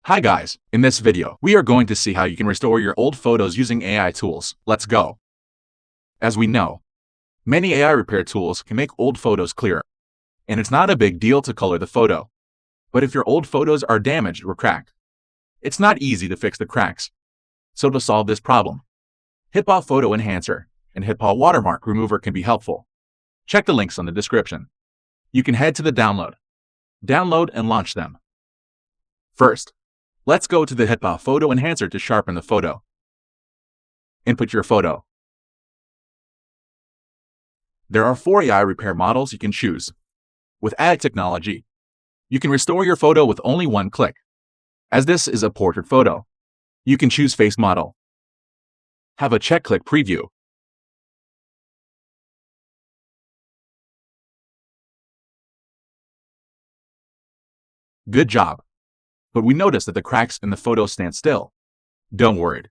Hi guys, in this video, we are going to see how you can restore your old photos using AI tools. Let's go. As we know, many AI repair tools can make old photos clearer, and it's not a big deal to color the photo. But if your old photos are damaged or cracked, it's not easy to fix the cracks. So to solve this problem, HitPaw Photo Enhancer and HitPaw Watermark Remover can be helpful. Check the links on the description. You can head to the download and launch them. First, let's go to the HitPaw Photo Enhancer to sharpen the photo. Input your photo. There are 4 AI repair models you can choose. With AI technology, you can restore your photo with only one click. As this is a portrait photo, you can choose face model. Have a check-click preview. Good job. But we notice that the cracks in the photo stand still. Don't worry.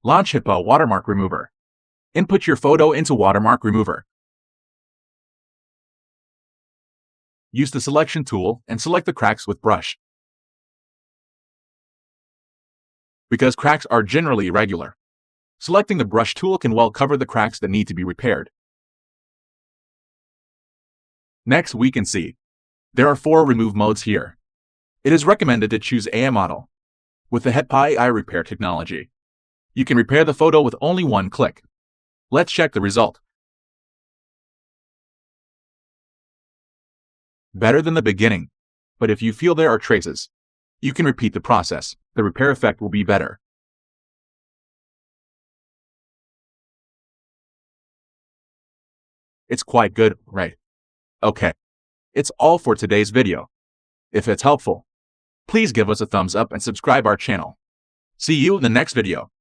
Launch HitPaw Watermark Remover. Input your photo into Watermark Remover. Use the selection tool and select the cracks with brush. Because cracks are generally irregular, selecting the brush tool can well cover the cracks that need to be repaired. Next, we can see there are 4 remove modes here. It is recommended to choose AI model. With the HitPaw AI repair technology, you can repair the photo with only one click. Let's check the result. Better than the beginning, but if you feel there are traces, you can repeat the process. The repair effect will be better. It's quite good, right? Okay. It's all for today's video. If it's helpful, please give us a thumbs up and subscribe our channel. See you in the next video.